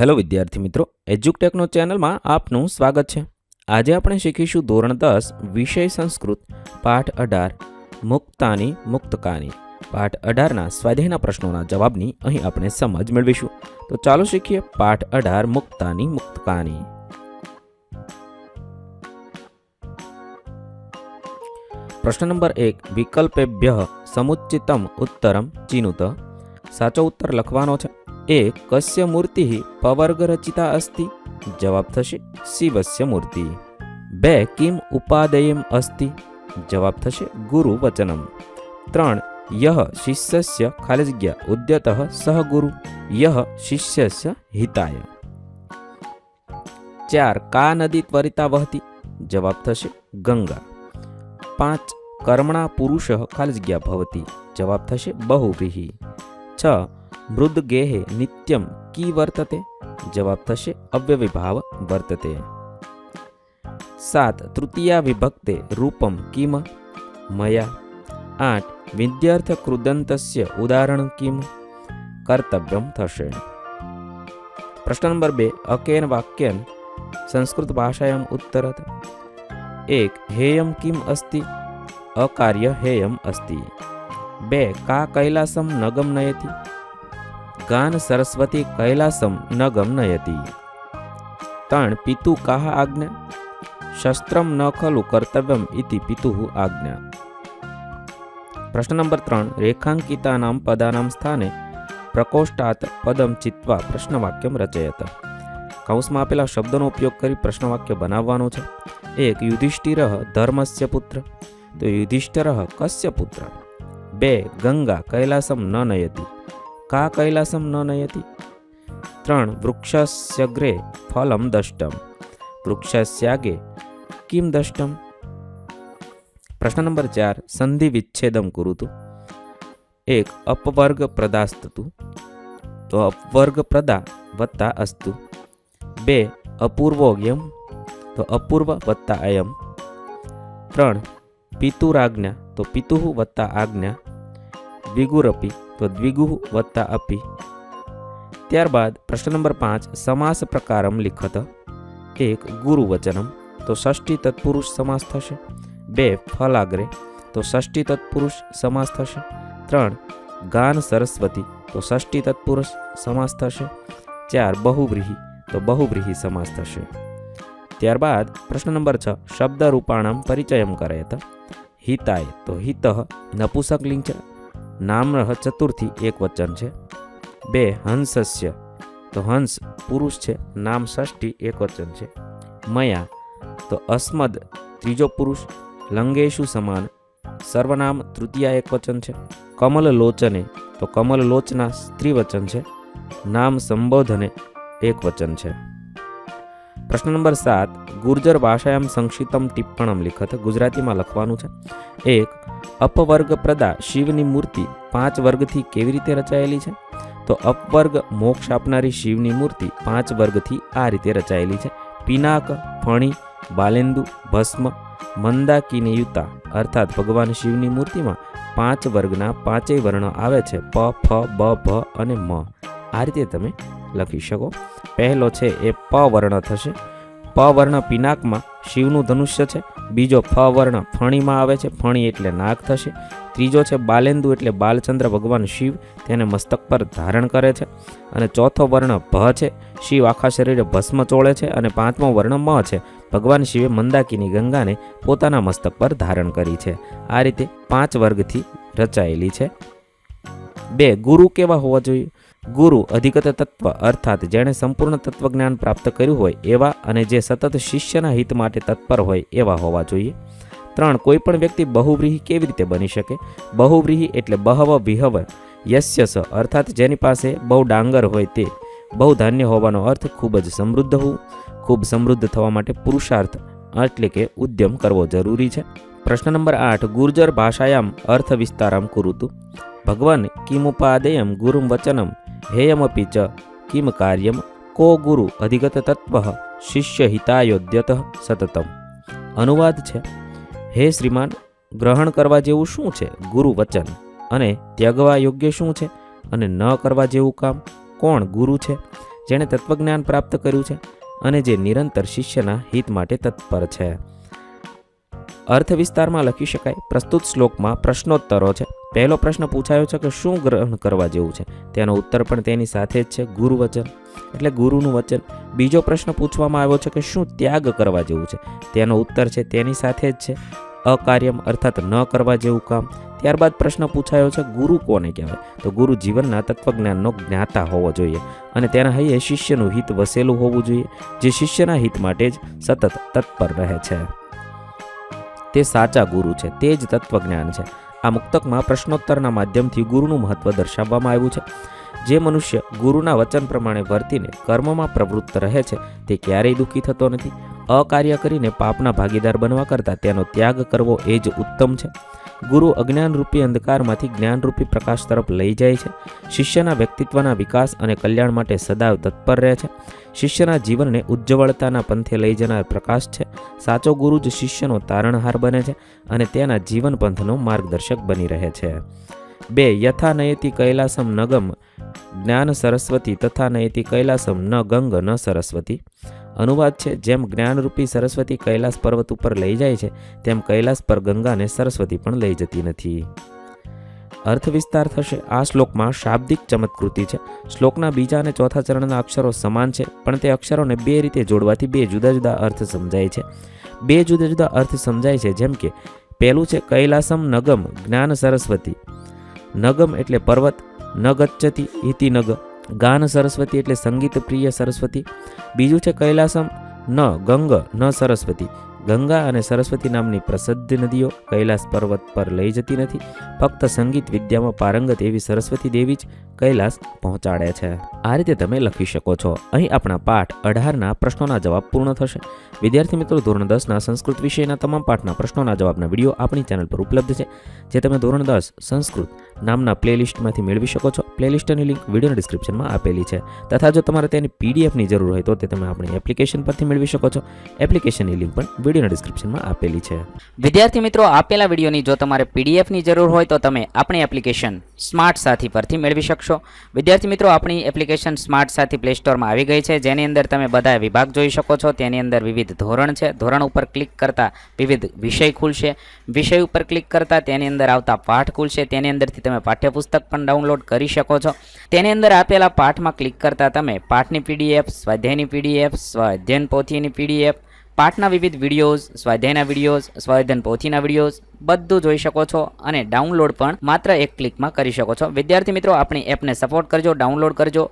Hello વિદ્યાર્થી મિત્રો, એજ્યુકટેકનો ચેનલમાં આપનું સ્વાગત છે। આજે આપણે શીખીશું ધોરણ 10 વિષય સંસ્કૃત પાઠ 18 મુક્તાની મુક્તકાની। પાઠ 18ના સ્વાધ્યાયના પ્રશ્નોના જવાબની અહીં આપણે સમજ મેળવીશું। તો ચાલો શીખીએ પાઠ 18 મુક્તાની મુક્તકાની। પ્રશ્ન નંબર 1, વિકલ્પેભ્યઃ સમુચ્ચિતમ ઉત્તરમ ચિનુત। સાચો ઉત્તર લખવાનો છે। 1, કસ્ય મૂર્તિ પवर्ग रचिता अस्ति? जवाब थशे शिवस्य मूर्ति। 2, किम उपादेयम् अस्ति? जवाब थशे गुरुवचनम्। 3, यः शिष्यस्य खाली जग्या उद्यतः सः गुरु, यः शिष्यस्य हिताय। 4, का नदी त्वरिता वहति? जवाब थशे गंगा। 5, कर्मणा पुरुषः खाली जग्या भवति? जवाब थशे बहुव्रीहि। 6, मृद्गेहे नित्यं की वर्तते? जवाब थशे अव्यविभाव वर्तते। 7, तृतीया विभक्ते रूपम किम? मया। 8, विद्यार्थ कृदन्तस्य उदाहरण किम? कर्तव्यम थशे। प्रश्न नंबर 2, अकेन वाक्यन संस्कृत भाषायाम् उत्तरत। 1, हेयं किम अस्ति? अकार्य हेयम् अस्ति। 2, का कैलासं नगं नयति? गान सरस्वती कैलासम नगम नयति। 3, पितु काह आज्ञा? शस्त्रम न खलु कर्तव्यम इति पितुः आज्ञा। प्रश्न नंबर 3, रेखांकितानां पदानां स्थाने प्रकोष्ठात् पदम चित्वा प्रश्नवाक्यम रचयत। कौंसमां आपेला शब्दों उपयोग करी प्रश्नवाक्य बनाववानुं छे। 1, युधिष्ठिरः धर्मस्य पुत्र। तो युधिष्ठिरः कस्य पुत्र? 2, गंगा कैलासम न नयति। का कैलासम न नयति? 3, वृक्षस्यग्रे फलं दष्टं। वृक्षस्यागे किं दष्टं? प्रश्न नंबर 4, संधि विच्छेदं कुरुतु। 1, अपवर्ग प्रदास्तु। तो अपवर्ग प्रदा वत्ता अस्तु। 2, अपूर्वोऽयं। तो अपूर्व वत्ता अयं। 3, पितुराज्ञा। तो पितुः वत्ता आज्ञा। द्विगुरपि। तो द्विगुः वत्ता अपि। त्यारबाद प्रश्न नंबर 5, समास प्रकारम लिखत। 1, गुरुवचनम। तो षष्ठी तत्पुरुष समास थशे। 2, फलाग्रे। तो षष्ठी तत्पुरुष समास थशे। 3, गान सरस्वती। तो षष्ठी तत्पुरुष समास थशे। 4, बहुव्रीहि। तो बहुव्रीहि समास थशे। त्यारबाद प्रश्न नंबर 6, शब्द रूपाणां परिचयं करयत। हिताय। तो हितः नपुंसकलिंग छे। नामः चतुर्थी एक वचन है। 2, हंसस्य। तो हंस पुरुष है। नाम षष्ठी एक वचन है। मया। तो अस्मद त्रीजो पुरुष। लंगेशु समान सर्वनाम तृतीया एक वचन है। कमल लोचने। तो कमल लोचना स्त्रीवचन है। नाम संबोधने एक वचन है। प्रश्न नंबर 7, गुर्जर भाषायां संक्षिप्तम टिप्पणम लिखत। गुजराती में लखवानुं छे। 1, अपवर्ग प्रदा शिवनी मूर्ति 5 वर्गथी केवी रीते रचायेली छे? तो अपवर्ग मोक्ष आपनारी शिवनी मूर्ति 5 वर्गथी आ रीते रचायेली छे। पिनाक, फणी, बालेंदु, भस्म, मंदाकिनीयुता अर्थात भगवान शिवनी मूर्ति में 5 वर्गना 5 वर्ण आवे छे। प, फ, ब, भ अने म। आ रीते तमे लखी शको। पहलो छे ए प वर्ण थशे। प वर्ण पिनाक में शिवनु धनुष्य है। बीजो फ वर्ण फणी में आवे छे। फणी एटले नाग थशे। त्रीजो छे बालेंदु एटले बालचंद्र भगवान शिव तेने मस्तक पर धारण करे छे। अने चौथो वर्ण भ छे। शिव आखा शरीरे भस्म चोळे छे। अने पांचमो वर्ण म छे। भगवान शिवे मंदाकिनी गंगा ने पोताना मस्तक पर धारण करी छे। आ रीते 5 वर्गथी रचायेली छे। 2, गुरु केवा होवा जोईए? गुरु अधिगत तत्व अर्थात जेणे संपूर्ण तत्वज्ञान प्राप्त कर्युं होय एवा अने जे सतत शिष्यना हित माटे तत्पर होय एवा होवा जोईए। 3, कोईपण व्यक्ति बहुव्रीहि केवी रीते बनी शके? बहुव्रीहि एटले बहव विहव यस्य स अर्थात जेनी पासे बहु डांगर होय ते। बहु धान्य होवानो अर्थ खूब ज समृद्ध होवुं। खूब समृद्ध थवा माटे पुरुषार्थ एटले के उद्यम करवो जरूरी छे। प्रश्न नंबर 8, गुर्जर भाषायाम् अर्थ विस्तारं कुरुतु। भगवान किमुपादेयं गुरुं वचनं हेयमपि च किम कार्यम? को गुरु अधिगत तत्व शिष्य हितायोद्यतः सततम। अनुवाद छे। हे श्रीमान, ग्रहण करवा जेवुं शुं छे? गुरु वचन। अने त्यागवा योग्य शुं छे? अने न करवा जेवुं काम? कोण गुरु छे? જેણે તત્વજ્ઞાન પ્રાપ્ત કર્યું છે અને જે નિરંતર શિષ્યના હિત માટે તત્પર છે. અર્થ વિસ્તારમાં લખી શકાય. પ્રસ્તુત શ્લોકમાં પ્રશ્નોત્તરો છે. પહેલો પ્રશ્ન પૂછાયો છે કે શું ગ્રહણ કરવા જેવું છે, તેનો ઉત્તર પણ તેની સાથે જ છે, ગુરુ વચન એટલે ગુરુનું વચન. બીજો પ્રશ્ન પૂછવામાં આવ્યો છે કે શું ત્યાગ કરવા જેવું છે, તેનો ઉત્તર છે તેની સાથે જ છે, અકાર્યમ અર્થાત ન કરવા જેવું કામ. ત્યારબાદ પ્રશ્ન પૂછાયો છે ગુરુ કોને કહેવાય, તો ગુરુ જીવનના તત્વજ્ઞાનનો જ્ઞાતા હોવો જોઈએ અને તેના હૈયે શિષ્યનું હિત વસેલું હોવું જોઈએ, જે શિષ્યના હિત માટે જ સતત તત્પર રહે છે. તે સાચા ગુરુ છે, તે જ તત્વજ્ઞાન છે. આ મુક્તકમાં પ્રશ્નોત્તરના માધ્યમથી ગુરુનું મહત્વ દર્શાવવામાં આવ્યું છે. જે મનુષ્ય ગુરુના વચન પ્રમાણે વર્તીને કર્મમાં પ્રવૃત્ત રહે છે તે ક્યારેય દુઃખી થતો નથી. અકાર્ય કરીને પાપના ભાગીદાર બનવા કરતાં તેનો ત્યાગ કરવો એ જ ઉત્તમ છે. ગુરુ અજ્ઞાનરૂપી અંધકારમાંથી જ્ઞાનરૂપી પ્રકાશ તરફ લઈ જાય છે. શિષ્યના વ્યક્તિત્વના વિકાસ અને કલ્યાણ માટે સદાવ તત્પર રહે છે. શિષ્યના જીવનને ઉજ્જવળતાના પંથે લઈ જનાર પ્રકાશ છે. સાચો ગુરુ જ શિષ્યનો તારણહાર બને છે અને તેના જીવન પંથનો માર્ગદર્શક બની રહે છે. 2. યથા નયતિ કૈલાસમ નગમ જ્ઞાન સરસ્વતી તથા નયતિ કૈલાસમ ન ગંગ ન સરસ્વતી. અનુવાદ છે, જેમ જ્ઞાનરૂપી સરસ્વતી કૈલાસ પર્વત ઉપર લઈ જાય છે તેમ કૈલાસ પર ગંગાને સરસ્વતી પણ લઈ જતી નથી. અર્થ વિસ્તાર થશે. આ શ્લોકમાં શાબ્દિક ચમત્કૃતિ છે. શ્લોકના બીજા અને ચોથા ચરણના અક્ષરો સમાન છે, પણ તે અક્ષરોને બે રીતે જોડવાથી બે જુદા જુદા અર્થ સમજાય છે. બે જુદા જુદા અર્થ સમજાય છે, જેમ કે પહેલું છે કૈલાસમ નગમ જ્ઞાન સરસ્વતી. નગમ એટલે પર્વત, ન ગચ્છતિ ઇતિ નગ. ગાન સરસ્વતી એટલે સંગીત પ્રિય સરસ્વતી. બીજું છે કૈલાસમ ન ગંગ ન સરસ્વતી. ગંગા અને સરસ્વતી નામની પ્રસિદ્ધ નદીઓ કૈલાસ પર્વત પર લઈ જતી નથી. ફક્ત સંગીત વિદ્યામાં પારંગત એવી સરસ્વતી દેવી જ કૈલાસ પહોંચાડે છે. આ રીતે તમે લખી શકો છો. અહીં આપણા પાઠ 18ના પ્રશ્નોના જવાબ પૂર્ણ થશે. વિદ્યાર્થી મિત્રો, ધોરણ 10ના સંસ્કૃત વિષયના તમામ પાઠના પ્રશ્નોના જવાબના વિડીયો આપણી ચેનલ પર ઉપલબ્ધ છે, જે તમે ધોરણ 10 સંસ્કૃત નામના પ્લેલિસ્ટમાંથી મેળવી શકો છો. પ્લેલિસ્ટની લિંક વિડીયોના ડિસ્ક્રિપ્શનમાં આપેલી છે. તથા જો તમારે તેની પીડીએફની જરૂર હોય તો તે તમે આપણી એપ્લિકેશન પરથી મેળવી શકો છો. એપ્લિકેશનની લિંક પણ વિડીયોના ડિસ્ક્રિપ્શનમાં આપેલી છે. વિદ્યાર્થી મિત્રો, આપેલા વિડીયોની જો તમારે પીડીએફની જરૂર હોય તો તમે આપણી એપ્લિકેશન સ્માર્ટ સાથી પરથી મેળવી શકશો. વિદ્યાર્થી મિત્રો, આપણી એપ્લિકેશન સ્માર્ટ સાથી પ્લે સ્ટોરમાં આવી ગઈ છે, જેની અંદર તમે બધા વિભાગ જોઈ શકો છો. તેની અંદર વિવિધ ધોરણ છે. ધોરણ ઉપર ક્લિક કરતા વિવિધ વિષય ખુલશે. વિષય ઉપર ક્લિક કરતા તેની અંદર આવતા પાઠ ખુલશે. તેની અંદરથી તમે પાઠ્યપુસ્તક પણ ડાઉનલોડ કરી શકો છો. તેની અંદર આપેલા પાઠમાં ક્લિક કરતા તમે પાઠની પીડીએફ, સ્વાધ્યાયની પીડીએફ, સ્વાધ્યાયન પોથીની પીડીએફ, પાઠના વિવિધ વિડીયોઝ, સ્વાધ્યાયના વિડીયોઝ, સ્વાધ્યાયન પોથીના વિડીયોઝ બધું જોઈ શકો છો અને ડાઉનલોડ પણ માત્ર એક ક્લિકમાં કરી શકો છો. વિદ્યાર્થી મિત્રો, આપણી એપને સપોર્ટ કરજો, ડાઉનલોડ કરજો.